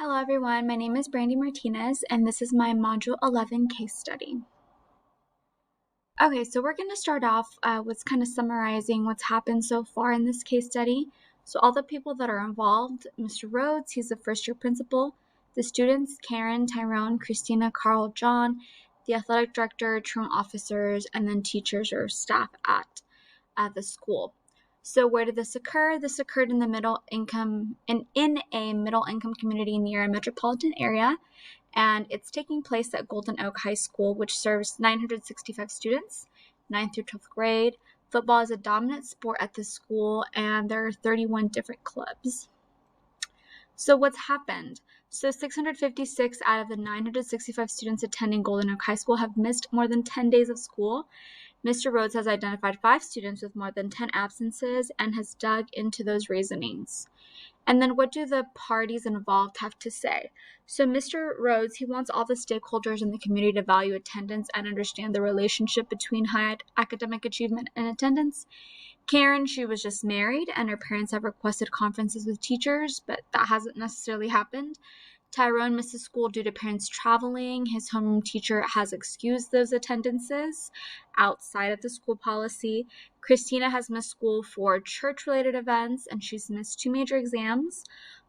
Hello everyone, my name is Brandy Martinez and this is my Module 11 case study. Okay, so we're going to start off with kind of summarizing what's happened so far in this case study. So all the people that are involved: Mr. Rhodes, he's the first year principal, the students, Karen, Tyrone, Christina, Carl, John, the athletic director, truant officers, and then teachers or staff at the school. So where did this occur? This occurred in a middle income community near a metropolitan area, and it's taking place at Golden Oak High School, which serves 965 students, 9th through 12th grade. Football is a dominant sport at this school, and there are 31 different clubs. So what's happened? So 656 out of the 965 students attending Golden Oak High School have missed more than 10 days of school. Mr. Rhodes has identified 5 students with more than 10 absences and has dug into those reasonings. And then what do the parties involved have to say? So Mr. Rhodes, he wants all the stakeholders in the community to value attendance and understand the relationship between high academic achievement and attendance. Karen, she was just married and her parents have requested conferences with teachers, but that hasn't necessarily happened. Tyrone misses school due to parents traveling. His homeroom teacher has excused those attendances outside of the school policy. Christina has missed school for church-related events, and she's missed 2 major exams.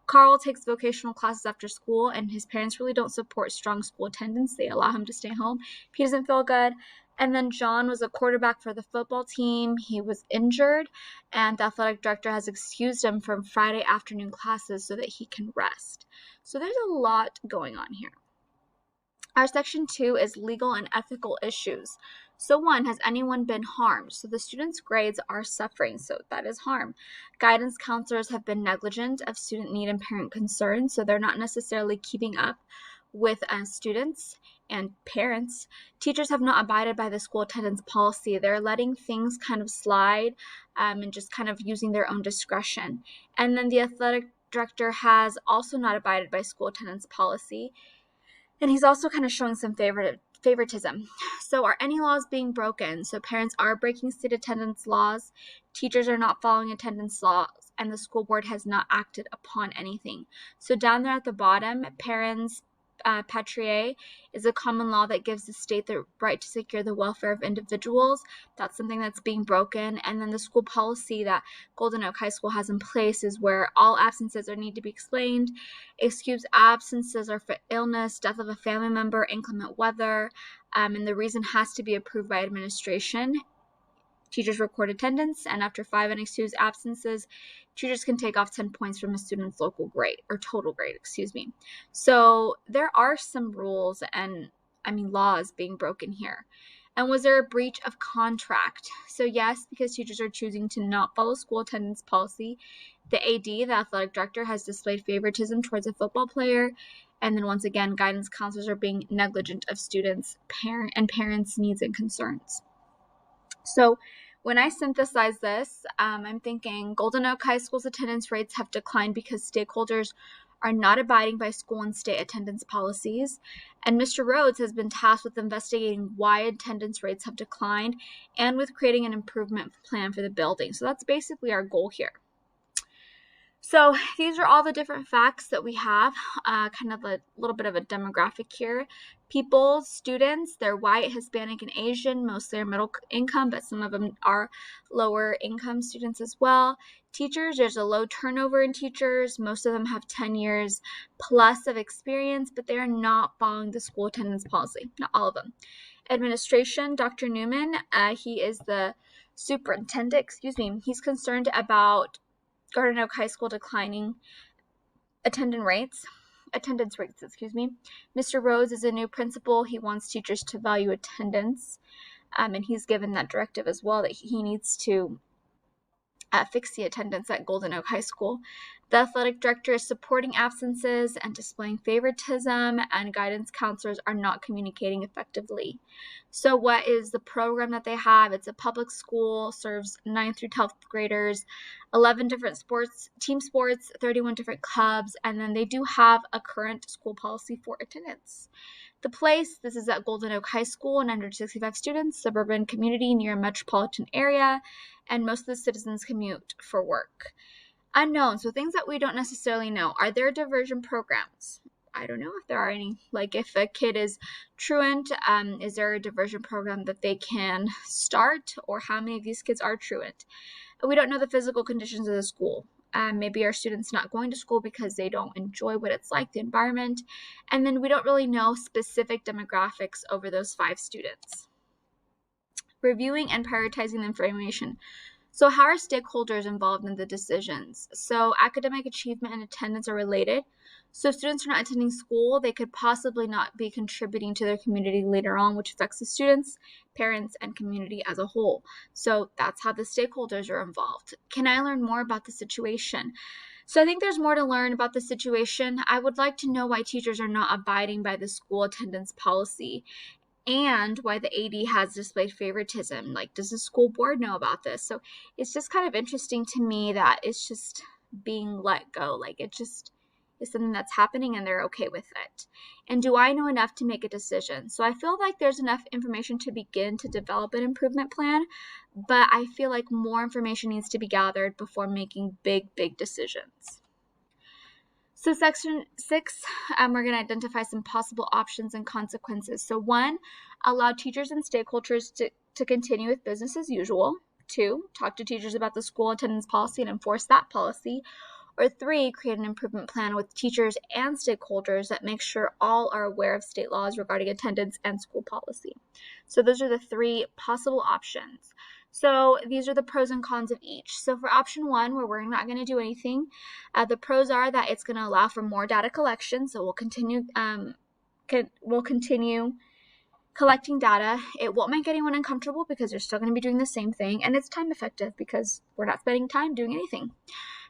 Carl takes vocational classes after school, and his parents really don't support strong school attendance. They allow him to stay home if he doesn't feel good. And then John was a quarterback for the football team. He was injured, and the athletic director has excused him from Friday afternoon classes so that he can rest. So there's a lot going on here. Our section 2 is legal and ethical issues. So 1, has anyone been harmed? So the students' grades are suffering, so that is harm. Guidance counselors have been negligent of student need and parent concern, so they're not necessarily keeping up with students and parents. Teachers have not abided by the school attendance policy. They're letting things kind of slide and just kind of using their own discretion. And then the athletic director has also not abided by school attendance policy, and he's also kind of showing some favoritism. So are any laws being broken? So parents are breaking state attendance laws, teachers are not following attendance laws, and the school board has not acted upon anything. So down there at the bottom, parents patriae is a common law that gives the state the right to secure the welfare of individuals. That's something that's being broken. And then the school policy that Golden Oak High School has in place is where all absences need to be explained. Excused absences are for illness, death of a family member, inclement weather, and the reason has to be approved by administration. Teachers record attendance, and after 5 unexcused absences, teachers can take off 10 points from a student's local grade, or total grade, So there are some rules and, laws being broken here. And was there a breach of contract? So yes, because teachers are choosing to not follow school attendance policy. The AD, the athletic director, has displayed favoritism towards a football player. And then once again, guidance counselors are being negligent of students' parents' needs and concerns. So when I synthesize this, I'm thinking Golden Oak High School's attendance rates have declined because stakeholders are not abiding by school and state attendance policies. And Mr. Rhodes has been tasked with investigating why attendance rates have declined and with creating an improvement plan for the building. So that's basically our goal here. So these are all the different facts that we have, kind of a little bit of a demographic here. People, students, they're white, Hispanic, and Asian. Mostly are middle income, but some of them are lower income students as well. Teachers, there's a low turnover in teachers. Most of them have 10 years plus of experience, but they are not following the school attendance policy. Not all of them. Administration, Dr. Newman, he is the superintendent, he's concerned about Golden Oak High School declining attendance rates. Mr. Rhodes is a new principal. He wants teachers to value attendance, and he's given that directive as well that he needs to fix the attendance at Golden Oak High School. The athletic director is supporting absences and displaying favoritism, and guidance counselors are not communicating effectively. So what is the program that they have? It's a public school, serves 9th through 12th graders, 11 different team sports, 31 different clubs, and then they do have a current school policy for attendance. The place, this is at Golden Oak High School, 965 students, suburban community near a metropolitan area, and most of the citizens commute for work. Unknown, so things that we don't necessarily know. Are there diversion programs? I don't know if there are any. Like if a kid is truant, is there a diversion program that they can start, or how many of these kids are truant? We don't know the physical conditions of the school. Maybe our students not going to school because they don't enjoy what it's like, the environment. And then we don't really know specific demographics over those 5 students. Reviewing and prioritizing the information. So how are stakeholders involved in the decisions? So academic achievement and attendance are related. So if students are not attending school, they could possibly not be contributing to their community later on, which affects the students, parents, and community as a whole. So that's how the stakeholders are involved. Can I learn more about the situation? So I think there's more to learn about the situation. I would like to know why teachers are not abiding by the school attendance policy, and why the AD has displayed favoritism. Like, does the school board know about this? So it's just kind of interesting to me that it's just being let go. Like, it just is something that's happening and they're okay with it. And do I know enough to make a decision? So I feel like there's enough information to begin to develop an improvement plan, but I feel like more information needs to be gathered before making big decisions. So section 6, we're going to identify some possible options and consequences. So 1, allow teachers and stakeholders to continue with business as usual. 2, talk to teachers about the school attendance policy and enforce that policy. Or 3, create an improvement plan with teachers and stakeholders that make sure all are aware of state laws regarding attendance and school policy. So those are the 3 possible options. So these are the pros and cons of each. So for option 1, where we're not going to do anything, the pros are that it's going to allow for more data collection. So we'll continue collecting data. It won't make anyone uncomfortable because they're still going to be doing the same thing, and it's time effective because we're not spending time doing anything.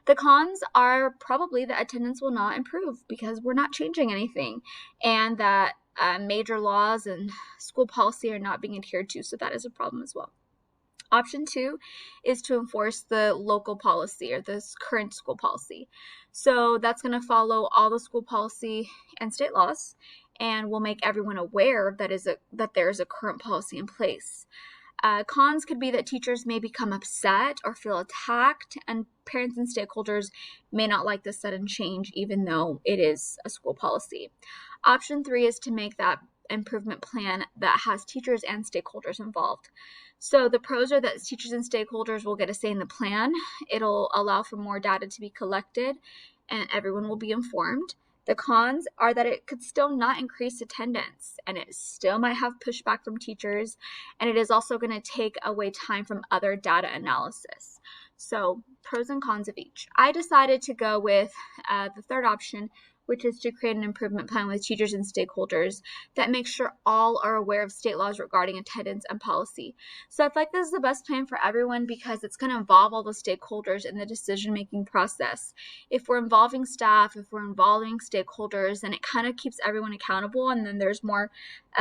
The cons are probably that attendance will not improve because we're not changing anything, and that major laws and school policy are not being adhered to, so that is a problem as well. Option 2 is to enforce the local policy or the current school policy. So that's going to follow all the school policy and state laws, and will make everyone aware that there is a current policy in place. Cons could be that teachers may become upset or feel attacked, and parents and stakeholders may not like the sudden change, even though it is a school policy. Option 3 is to make that improvement plan that has teachers and stakeholders involved. So the pros are that teachers and stakeholders will get a say in the plan. It'll allow for more data to be collected, and everyone will be informed. The cons are that it could still not increase attendance, and it still might have pushback from teachers, and it is also going to take away time from other data analysis. So pros and cons of each. I decided to go with the third option, which is to create an improvement plan with teachers and stakeholders that makes sure all are aware of state laws regarding attendance and policy. So I feel like this is the best plan for everyone because it's going to involve all the stakeholders in the decision-making process. If we're involving staff, if we're involving stakeholders, then it kind of keeps everyone accountable, and then there's more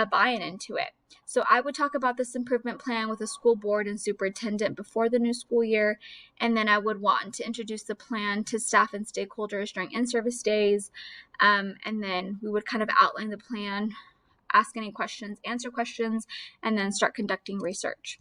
buy-in into it. So I would talk about this improvement plan with the school board and superintendent before the new school year, and then I would want to introduce the plan to staff and stakeholders during in-service days, and then we would kind of outline the plan, ask any questions, answer questions, and then start conducting research.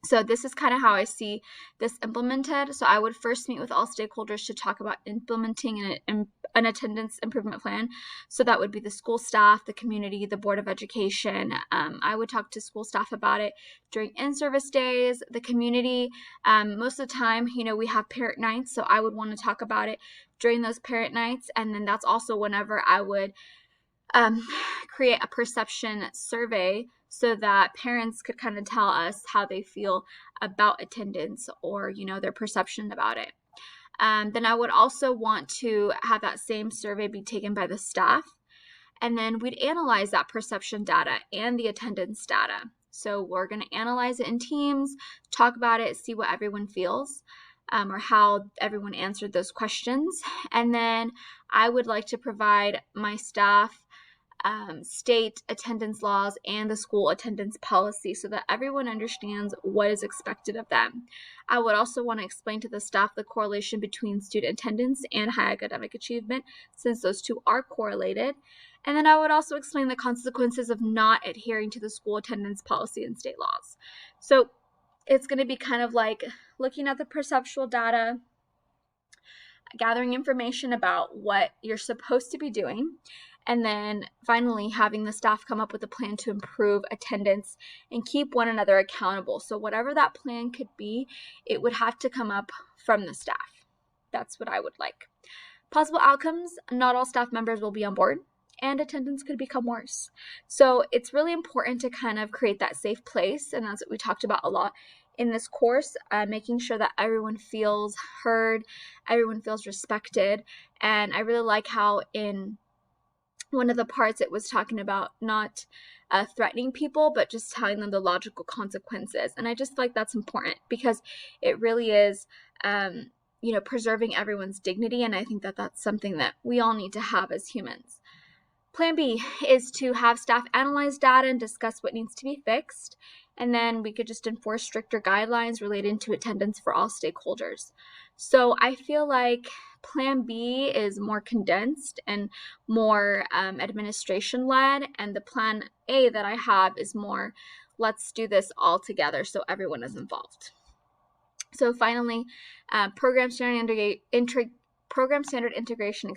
So this is kind of how I see this implemented. So I would first meet with all stakeholders to talk about implementing an attendance improvement plan. So that would be the school staff, the community, the Board of Education. I would talk to school staff about it during in-service days, the community. Most of the time, we have parent nights, so I would want to talk about it during those parent nights. And then that's also whenever I would create a perception survey so that parents could kind of tell us how they feel about attendance or, their perception about it. Then I would also want to have that same survey be taken by the staff. And then we'd analyze that perception data and the attendance data. So we're going to analyze it in teams, talk about it, see what everyone feels. Or how everyone answered those questions. And then I would like to provide my staff state attendance laws and the school attendance policy so that everyone understands what is expected of them. I would also want to explain to the staff the correlation between student attendance and high academic achievement, since those two are correlated. And then I would also explain the consequences of not adhering to the school attendance policy and state laws. So it's going to be kind of like looking at the perceptual data, gathering information about what you're supposed to be doing, and then finally having the staff come up with a plan to improve attendance and keep one another accountable. So whatever that plan could be, it would have to come up from the staff. That's what I would like. Possible outcomes: not all staff members will be on board, and attendance could become worse. So it's really important to kind of create that safe place, and that's what we talked about a lot in this course, making sure that everyone feels heard, everyone feels respected. And I really like how in one of the parts it was talking about not threatening people, but just telling them the logical consequences. And I just feel like that's important because it really is preserving everyone's dignity, and I think that that's something that we all need to have as humans. Plan B is to have staff analyze data and discuss what needs to be fixed, and then we could just enforce stricter guidelines related to attendance for all stakeholders. So I feel like Plan B is more condensed and more administration-led, and the Plan A that I have is more, let's do this all together so everyone is involved. So finally, program standard integration,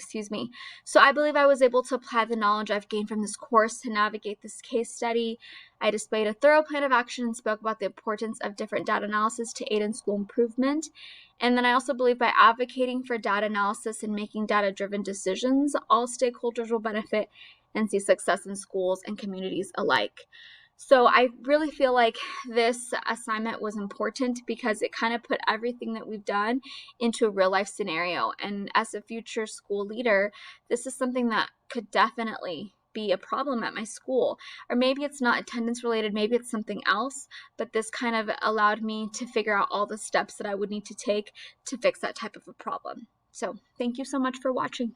So I believe I was able to apply the knowledge I've gained from this course to navigate this case study. I displayed a thorough plan of action and spoke about the importance of different data analysis to aid in school improvement. And then I also believe by advocating for data analysis and making data-driven decisions, all stakeholders will benefit and see success in schools and communities alike. So I really feel like this assignment was important because it kind of put everything that we've done into a real life scenario. And as a future school leader, this is something that could definitely be a problem at my school. Or maybe it's not attendance related, maybe it's something else, but this kind of allowed me to figure out all the steps that I would need to take to fix that type of a problem. So thank you so much for watching.